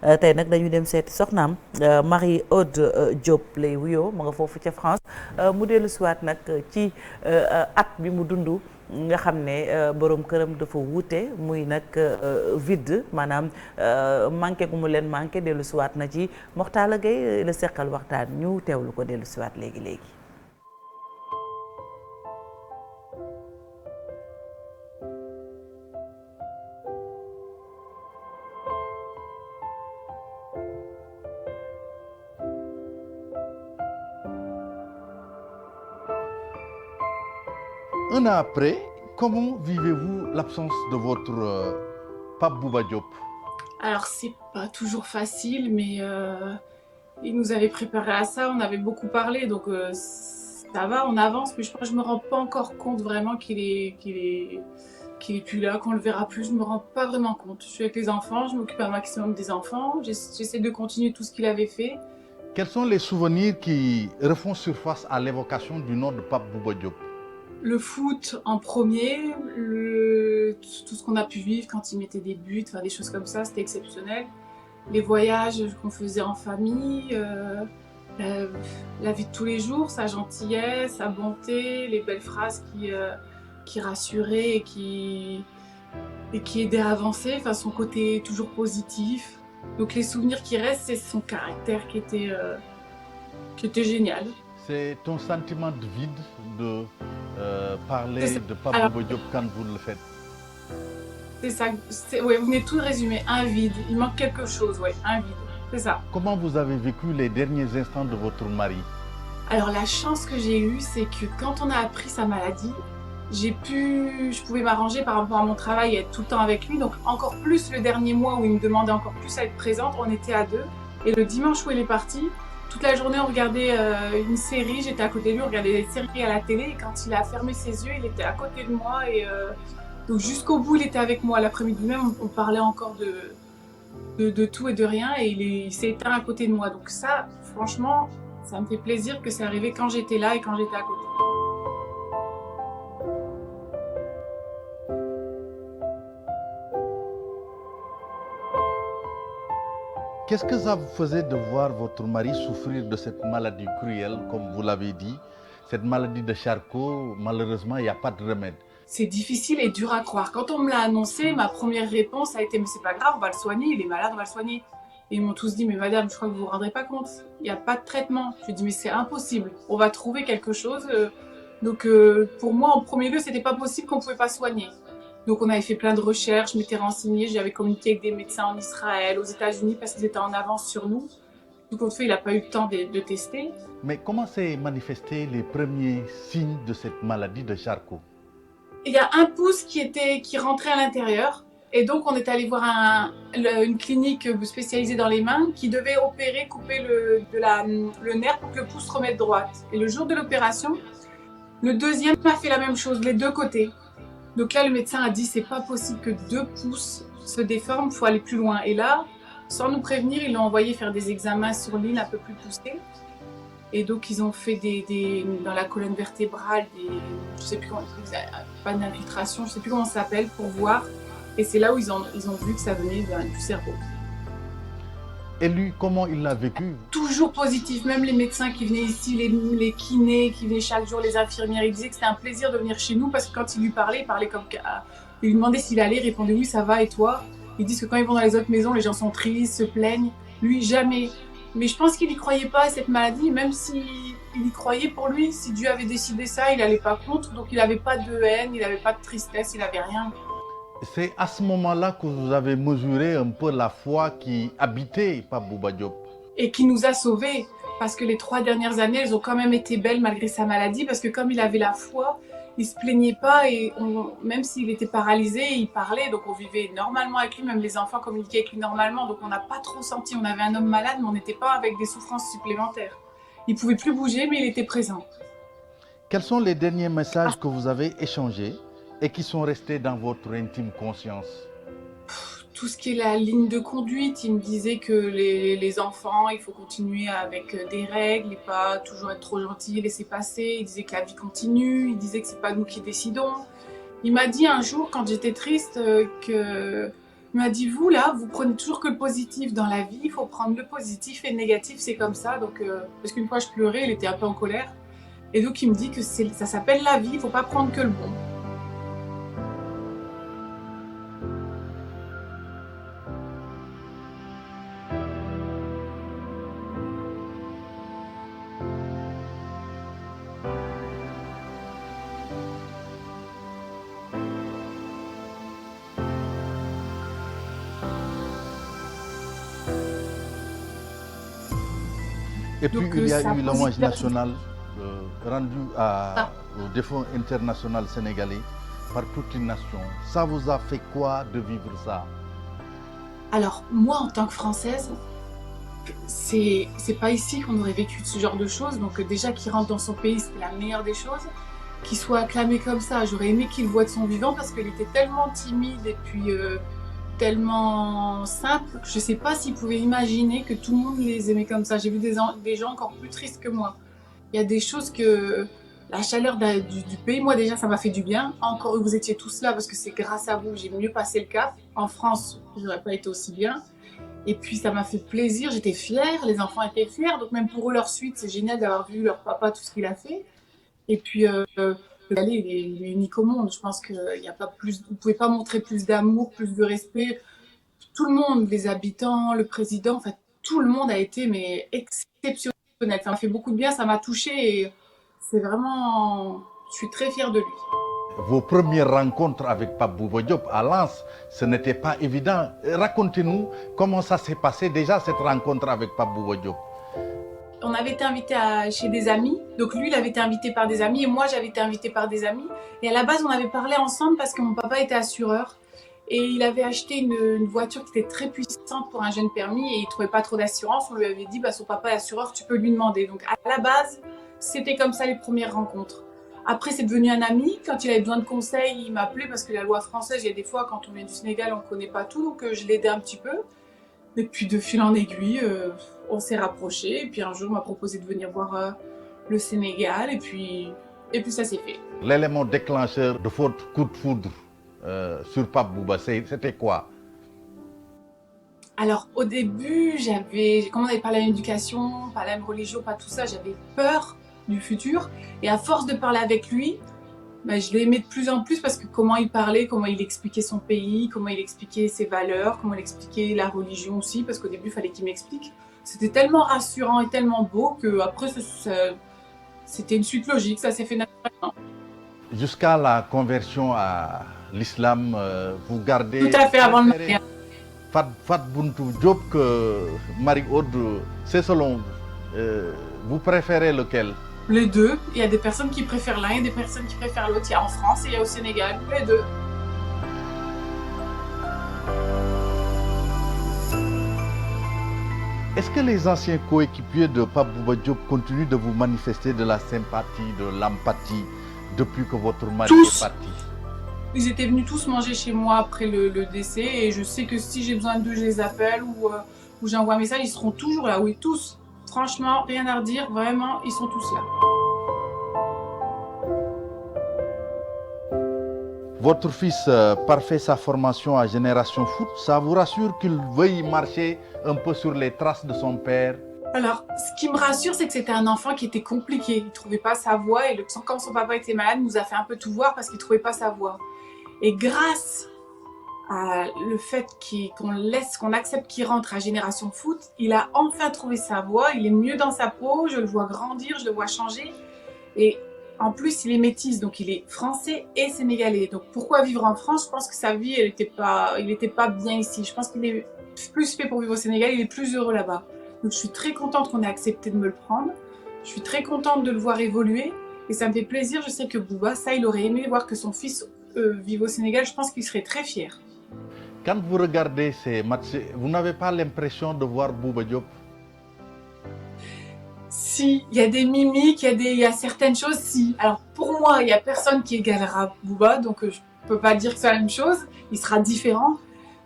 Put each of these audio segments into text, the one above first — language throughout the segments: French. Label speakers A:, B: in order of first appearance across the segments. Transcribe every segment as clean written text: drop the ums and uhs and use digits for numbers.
A: tey nag dañu dem seeti soxnaam Marie Aude Diop lay wuyoo ma nga foofu ca France mu dellu siwaat nag ci at bi mu dund nga xam ne borom këram dafa wuute muy nag vide maanaam manqué gu mu leen manqué dellu siwaat na ci Moxtaala Gay la seqal waxtaan ñu teewlu ko dellu siwaat léegi léegi.
B: Un an après, comment vivez-vous l'absence de votre Pape Bouba Diop?
C: Alors, c'est pas toujours facile, mais il nous avait préparé à ça, on avait beaucoup parlé, donc ça va, on avance, mais je pense que je me rends pas encore compte vraiment qu'il est plus là, qu'on le verra plus, je me rends pas vraiment compte. Je suis avec les enfants, je m'occupe un maximum des enfants, j'essaie de continuer tout ce qu'il avait fait.
B: Quels sont les souvenirs qui refont surface à l'évocation du nom de Pape Bouba Diop?
C: Le foot en premier, tout ce qu'on a pu vivre quand il mettait des buts, enfin, des choses comme ça, c'était exceptionnel. Les voyages qu'on faisait en famille, la vie de tous les jours, sa gentillesse, sa bonté, les belles phrases qui rassuraient et qui aidaient à avancer, enfin, son côté toujours positif. Donc les souvenirs qui restent, c'est son caractère qui était génial.
B: C'est ton sentiment de vide de parler de Pape Bouba Diop quand vous le faites?
C: C'est ça, ouais, vous venez tout résumer, un vide, il manque quelque chose, ouais, un vide, c'est ça.
B: Comment vous avez vécu les derniers instants de votre mari?
C: Alors la chance que j'ai eue, c'est que quand on a appris sa maladie, je pouvais m'arranger par rapport à mon travail et être tout le temps avec lui, donc encore plus le dernier mois où il me demandait encore plus à être présente, on était à deux, et le dimanche où il est parti, toute la journée, on regardait une série, j'étais à côté de lui, on regardait des séries à la télé, et quand il a fermé ses yeux, il était à côté de moi, et donc jusqu'au bout, il était avec moi. L'après-midi même, on parlait encore de tout et de rien, et il s'est éteint à côté de moi. Donc ça, franchement, ça me fait plaisir que c'est arrivé quand j'étais là et quand j'étais à côté.
B: Qu'est-ce que ça vous faisait de voir votre mari souffrir de cette maladie cruelle, comme vous l'avez dit, cette maladie de Charcot? Malheureusement, il n'y a pas de remède.
C: C'est difficile et dur à croire. Quand on me l'a annoncé, ma première réponse a été « mais c'est pas grave, on va le soigner, il est malade, on va le soigner ». Et ils m'ont tous dit « mais madame, je crois que vous vous rendrez pas compte, il n'y a pas de traitement ». Je lui ai dit « mais c'est impossible, on va trouver quelque chose ». Donc pour moi, en premier lieu, c'était pas possible qu'on pouvait pas soigner. Donc on avait fait plein de recherches, je m'étais renseignée, j'avais communiqué avec des médecins en Israël, aux États-Unis parce qu'ils étaient en avance sur nous. Tout compte fait, il n'a pas eu le temps de tester.
B: Mais comment s'est manifesté les premiers signes de cette maladie de Charcot?
C: Il y a un pouce qui rentrait à l'intérieur, et donc on est allé voir une clinique spécialisée dans les mains qui devait opérer, couper le nerf pour que le pouce se remette droite. Et le jour de l'opération, le deuxième a fait la même chose, les deux côtés. Donc là, le médecin a dit c'est pas possible que 2 pouces se déforment, il faut aller plus loin. Et là, sans nous prévenir, ils l'ont envoyé faire des examens sur l'île un peu plus poussés. Et donc ils ont fait dans la colonne vertébrale je sais plus comment, pas d'infiltration, je sais plus comment ça s'appelle, pour voir. Et c'est là où ils ont vu que ça venait du cerveau.
B: Et lui, comment il l'a vécu?
C: Toujours positif, même les médecins qui venaient ici, les kinés qui venaient chaque jour, les infirmières, ils disaient que c'était un plaisir de venir chez nous parce que quand il lui parlait comme... Il lui demandait s'il allait, il répondait oui, ça va, et toi? Ils disent que quand ils vont dans les autres maisons, les gens sont tristes, se plaignent. Lui, jamais. Mais je pense qu'il n'y croyait pas à cette maladie, même s'il y croyait pour lui, si Dieu avait décidé ça, il n'allait pas contre, donc il n'avait pas de haine, il n'avait pas de tristesse, il n'avait rien.
B: C'est à ce moment-là que vous avez mesuré un peu la foi qui habitait Pape Bouba Diop.
C: Et qui nous a sauvés, parce que les 3 dernières années, elles ont quand même été belles malgré sa maladie, parce que comme il avait la foi, il se plaignait pas, et même s'il était paralysé, il parlait, donc on vivait normalement avec lui, même les enfants communiquaient avec lui normalement, donc on n'a pas trop senti, on avait un homme malade, mais on n'était pas avec des souffrances supplémentaires. Il pouvait plus bouger, mais il était présent.
B: Quels sont les derniers messages que vous avez échangés et qui sont restés dans votre intime conscience?
C: Tout ce qui est la ligne de conduite, il me disait que les enfants, il faut continuer avec des règles et pas toujours être trop gentil, laisser passer. Il disait que la vie continue, il disait que c'est pas nous qui décidons. Il m'a dit un jour, quand j'étais triste, que Il m'a dit, vous là, vous prenez toujours que le positif dans la vie, il faut prendre le positif et le négatif, c'est comme ça. Donc, parce qu'une fois je pleurais, il était un peu en colère. Et donc il me dit que ça s'appelle la vie, il faut pas prendre que le bon.
B: Et puis
C: Donc,
B: il y a
C: ça
B: eu
C: pose
B: l'hommage
C: une-
B: national rendu au défunt international sénégalais par toute une nation. Ça vous a fait quoi de vivre ça?
C: Alors, moi, en tant que Française, c'est pas ici qu'on aurait vécu ce genre de choses. Donc, déjà, qu'il rentre dans son pays, c'est la meilleure des choses. Qu'il soit acclamé comme ça, j'aurais aimé qu'il le voie de son vivant parce qu'il était tellement timide et puis tellement simple. Je sais pas s'il pouvait imaginer que tout le monde les aimait comme ça. J'ai vu des gens encore plus tristes que moi. Il y a des choses que la chaleur du pays, moi déjà, ça m'a fait du bien. Encore vous étiez tous là parce que c'est grâce à vous que j'ai mieux passé le cap. En France, je n'aurais pas été aussi bien. Et puis ça m'a fait plaisir, j'étais fière, les enfants étaient fiers. Donc même pour eux, leur suite, c'est génial d'avoir vu leur papa, tout ce qu'il a fait. Et puis le ballet, il est unique au monde. Je pense qu'il y a pas plus, vous pouvez pas montrer plus d'amour, plus de respect. Tout le monde, les habitants, le président, en fait, tout le monde a été mais exceptionnel. Ça m'a fait beaucoup de bien, ça m'a touchée et c'est vraiment, je suis très fière de lui.
B: Vos premières rencontres avec Pape Bouba Diop à Lens, ce n'était pas évident. Racontez-nous comment ça s'est passé déjà cette rencontre avec Pape Bouba Diop.
C: On avait été invité chez des amis, donc lui il avait été invité par des amis et moi j'avais été invitée par des amis. Et à la base on avait parlé ensemble parce que mon papa était assureur et il avait acheté une voiture qui était très puissante pour un jeune permis et il trouvait pas trop d'assurance. On lui avait dit bah son papa est assureur, tu peux lui demander. Donc à la base c'était comme ça les premières rencontres. Après c'est devenu un ami, quand il avait besoin de conseils il m'appelait parce que la loi française il y a des fois quand on vient du Sénégal on connaît pas tout donc je l'aidais un petit peu. Et puis de fil en aiguille, on s'est rapprochés. Et puis un jour, on m'a proposé de venir voir le Sénégal. Et puis ça s'est fait.
B: L'élément déclencheur de votre coup de foudre sur Pape Bouba, c'était quoi?
C: Alors au début, comme on avait parlé à l'éducation, pas la même religion, pas tout ça, j'avais peur du futur. Et à force de parler avec lui, bah, je l'ai aimé de plus en plus parce que comment il parlait, comment il expliquait son pays, comment il expliquait ses valeurs, comment il expliquait la religion aussi, parce qu'au début, il fallait qu'il m'explique. C'était tellement rassurant et tellement beau qu'après, c'était une suite logique, ça s'est fait naturellement.
B: Jusqu'à la conversion à l'islam, vous gardez...
C: Tout à fait, avant le mariage.
B: Fat Buntou Diop que Marie-Aude, c'est selon vous. Vous préférez lequel?
C: Les deux. Il y a des personnes qui préfèrent l'un et des personnes qui préfèrent l'autre. Il y a en France et il y a au Sénégal. Les deux.
B: Est-ce que les anciens coéquipiers de Pape Bouba Diop continuent de vous manifester de la sympathie, de l'empathie depuis que votre mari est parti?
C: Ils étaient venus tous manger chez moi après le décès et je sais que si j'ai besoin d'eux, je les appelle ou j'envoie un message, ils seront toujours là. Oui, tous. Franchement, rien à redire. Vraiment, ils sont tous là.
B: Votre fils parfait sa formation à Génération Foot. Ça vous rassure qu'il veuille marcher un peu sur les traces de son père?
C: Alors, ce qui me rassure, c'est que c'était un enfant qui était compliqué. Il ne trouvait pas sa voie et quand son papa était malade, il nous a fait un peu tout voir parce qu'il ne trouvait pas sa voie. Et grâce à le fait qu'on accepte qu'il rentre à Génération Foot, il a enfin trouvé sa voie, il est mieux dans sa peau, je le vois grandir, je le vois changer. Et en plus, il est métis, donc il est français et sénégalais. Donc pourquoi vivre en France? Je pense que sa vie, il était pas bien ici. Je pense qu'il est plus fait pour vivre au Sénégal, il est plus heureux là-bas. Donc je suis très contente qu'on ait accepté de me le prendre. Je suis très contente de le voir évoluer. Et ça me fait plaisir, je sais que Bouba, ça, il aurait aimé voir que son fils vive au Sénégal. Je pense qu'il serait très fier.
B: Quand vous regardez ces matchs, vous n'avez pas l'impression de voir Bouba Diop?
C: Si, il y a des mimiques, il y a certaines choses, si. Alors pour moi, il n'y a personne qui égalera Bouba, donc je ne peux pas dire que c'est la même chose. Il sera différent.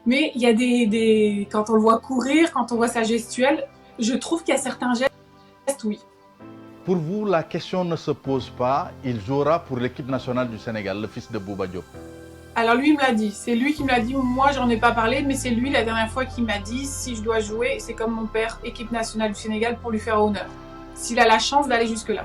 C: Mais il y a quand on le voit courir, quand on voit sa gestuelle, je trouve qu'il y a certains gestes, oui.
B: Pour vous, la question ne se pose pas. Il jouera pour l'équipe nationale du Sénégal, le fils de Bouba Diop.
C: Alors lui il me l'a dit, c'est lui qui me l'a dit, moi j'en ai pas parlé, mais c'est lui la dernière fois qui m'a dit si je dois jouer, c'est comme mon père, équipe nationale du Sénégal pour lui faire honneur, s'il a la chance d'aller jusque-là.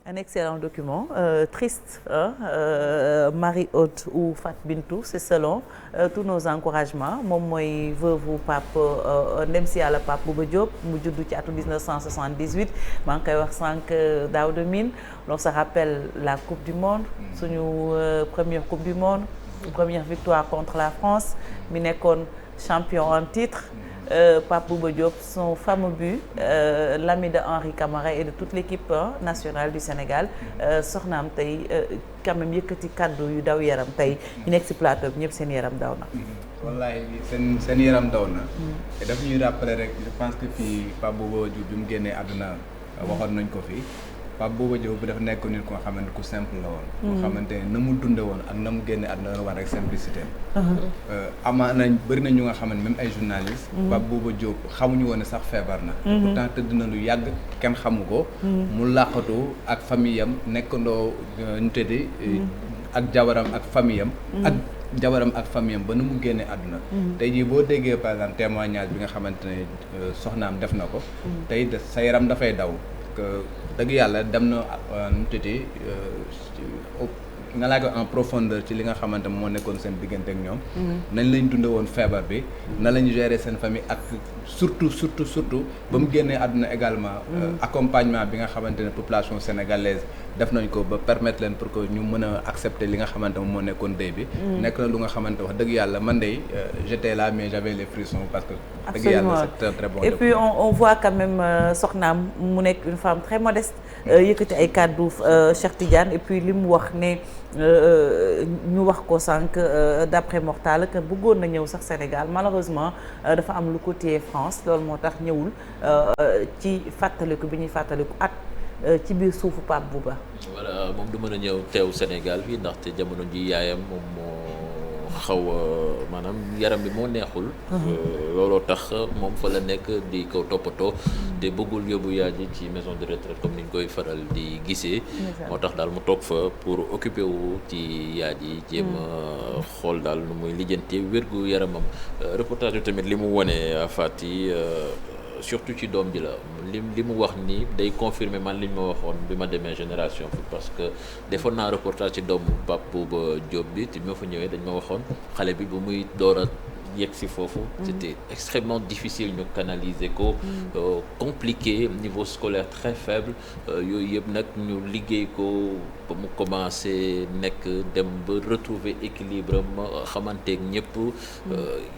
A: Un excellent document, triste, Marie-Aude ou Fat Bintou, c'est selon tous nos encouragements. Moom mooy veuve Pape ndem si yàlla Pape Bouba Diop mu juddu ci atu 1978 maa ngi koy wax sànq Daouda Mine. On se rappelle la Coupe du Monde, suñu première Coupe du Monde, première victoire contre la France, mi nekkoon champion en titre. Pape Bouba Diop, son fameux but, l'ami de Henri Camara et de toute l'équipe nationale du Sénégal, soxnaam tey quand même yëkkati kàddu yu daw yaram tey ñu nekk ci plateau bi ñëpp seen yaram daw na.
D: wallaay seen yaram daw na. te daf ñuy rappeler rek je pense que fii Pape Bouba Diop bi mu génnee àdduna waxoon nañ ko fii. Pape Bouba Diop bi dafa nekk nit ko nga xamante ku simple la woon. nga xamante ne na mu dunde woon ak na mu génne àdduna la war rek simplicité. amaa nañ bëri na ñu nga xamante même ay journalistes. Pape Bouba Diop xamuñu woon ne sax feebar na. pourtant tëdd na lu yàgg kenn xamu ko. mu làqatu ak famille am nekkandoo ñu tëddi ak jabaram ak famille am. ak jabaram ak famille am ba nu mu génne àdduna. tey jii boo déggee par exemple témoignage bi nga xamante ne soxnaam def na ko. tey sa yaram dafay daw. dëgg yàlla dem na nu tuddee nga laa ko en profondeur ci li nga xamante moo nekkoon seen diggante ak ñoom. nañ lañ dunde woon feebar bi na lañ gérer seen famille ak surtout ba mu génnee àdduna également accompagnement bi nga xamante ne population sénégalaise def nañ ko ba permettre leen pour que ñu mën a accepter li nga xamante moo nekkoon dëy bi. nekk na lu nga xamante wax dëgg yàlla man de j'étais là mais j'avais les frissons parce que. dëgg yàlla c'est un très bon.
A: Et puis on voit quand même soxnaam mu nekk une femme très modeste. yëkkati ay kàddu Cheikh Tidiane et puis li mu wax ne ñu wax ko sànq d'après Mortala que bëggoon na ñëw sax Sénégal malheureusement dafa am lu ko téye France loolu moo tax ñëwul ci fàttaliku bi ñuy fàttaliku at ci biir suufu Pape Bouba.
E: voilà moom du mën a ñëw teew Sénégal bi ndaxte jamono ji yaayam moom moo xaw maanaam yaram bi moo neexul. looloo tax moom fa la nekk di ko toppatoo. te bëggul yóbbu yaay ji ci maison de retraite comme ni ñu koy faral di gisee. moo tax daal mu toog fa pour occuper wu ci yaay ji jéem a xool daal nu muy lijjanti wérgu yaramam. reportage bi tamit li mu wone Fati surtout ci doom ji la li mu wax ni day confirmer man li ñu ma waxoon bi ma demee Génération Foot parce que defoon naa reportage ci doomu Pape Bouba Diop bi te bi ma fa ñëwee dañ ma waxoon xale bi bu muy door a yegg si foofu c'était extrêmement difficile ñu canaliser ko compliqué niveau scolaire très faible yooyu yëpp nag ñu liggéey ko ba mu commencé nekk dem ba retrouver équilibre am xamanteeg ñëpp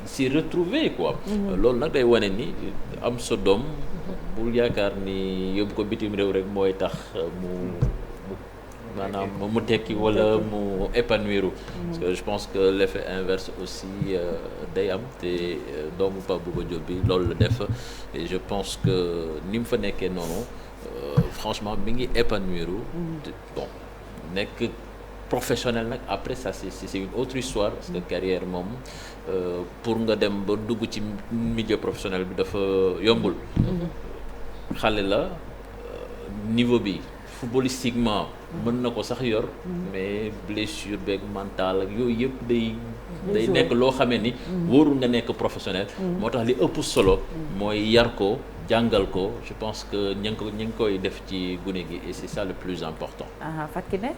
E: s'y retrouver quoi loolu nag day wane ni am sa doom bul yaakaar ni yóbbu ko bitim réew rek mooy tax maanaam mu tekki wala mu épanouir parce que je pense que l'effet inverse aussi day am te doomu Pape Bouba Diop bi loolu la def et je pense que ni mu fa nekkee noonu franchement mi ngi épanouir bon nekk professionnel nag après ça c'est une autre histoire parce que carrière moom pour nga dem ba dugg ci milieu professionnel bi dafa yombul xale la niveau bi footballistiquement mën na ko sax yor mais blessure beeg mental ak yooyu yëpp day nekk loo xamee ni wóorul nga nekk professionnel moo tax li ëpp solo mooy yar ko jàngal ko je pense que ñu ngi koy def ci gune gi et c'est ça le plus important.
A: Fatou Kiné.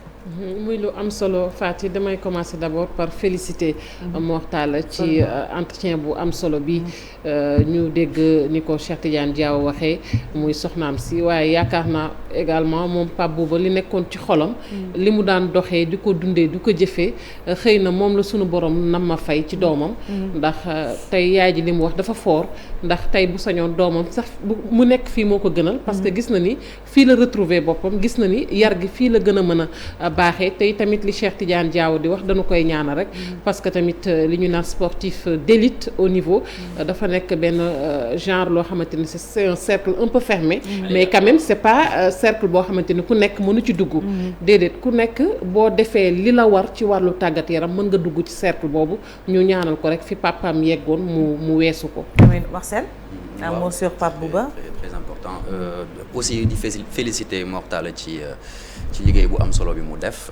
F: muy lu am solo Fatou damay commencer d'abord par féliciter Mortala ci entretien bu am solo bi ñu dégg ni ko Cheikh Tidiane Diaw waxee muy soxnaam si waaye yaakaar naa également moom Pape Bouba li nekkoon ci xolam li mu daan doxee di ko dundee di ko jëfee xëy na moom la sunu borom nam ma fay ci doomam ndax tey yaay ji li mu wax dafa fort ndax tey bu sañoon doomam sax mu nekk fii moo ko gënal parce que gis na ni fii la retrouver boppam gis na ni yar gi fii la gën a mën a baaxee tey tamit li Cheikh Tidiane Diaw di wax dañu koy ñaanal rek parce que tamit li ñu naan sportif d'élite au niveau dafa nekk benn genre loo xamante ni c'est un cercle un peu fermé mais quand même c'est pas cercle boo xamante ni ku nekk mënu ci dugg déedéet ku nekk boo defee li la war ci wàllu tàggat yaram mën nga dugg ci cercle boobu ñu ñaanal ko rek fi papaam yeggoon mu weesu ko.
A: Marcel, un mot sur Pape Bouba.
G: Très important. Aussi di féliciter Mor Talla ci liggéey bu am solo bi mu def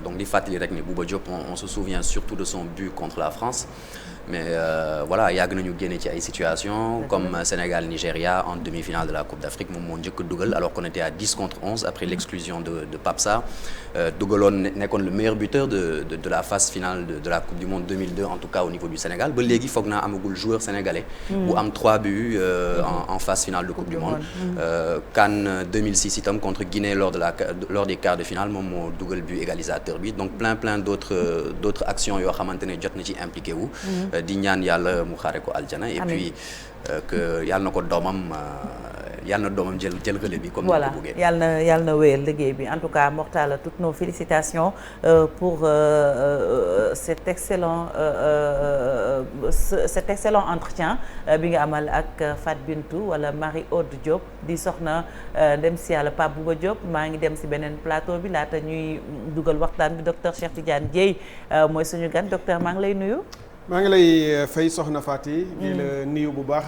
G: donc di fàttali rek ni Bouba Diop on se souvient surtout de son but contre la France mais voilà yàgg nañu génne ci ay situations comme Sénégal Nigéria en demi-finale de la Coupe d'Afrique moom moo njëkk a dugal alors qu'on était à 10 contre 11 après l'exclusion de Pape Sarr dugaloon nekkoon le meilleur buteur de la phase finale de la Coupe du Monde 2002 en tout cas au niveau du Sénégal ba léegi foog naa amagul joueur sénégalais bu am 3 buts en phase finale de Coupe du Monde CAN 2006 itam contre Guinée lors des quarts de finale moom moo dugal but égalisateur bi donc plein d'autres actions yoo xamante ne jot na ci impliqué wu di ñaan yàlla mu xaare ko aljana et puis que yàlla na ko doomam jël relais bi comme ni ko bëggee
A: yàlla na wéyal liggéey bi en tout cas Mor Talla toutes nos félicitations pour cet excellent entretien bi nga amal ak Fat Bintou wala Marie-Aude Diop di soxna dem si yàlla Pape Bouba Diop maa ngi dem si beneen plateau bi laata ñuy dugal waxtaan bi docteur Cheikh Tidiane Dièye mooy suñu gan docteur maa ngi lay nuyu.
H: maa ngi lay fay soxna Fati di la nuyu bu baax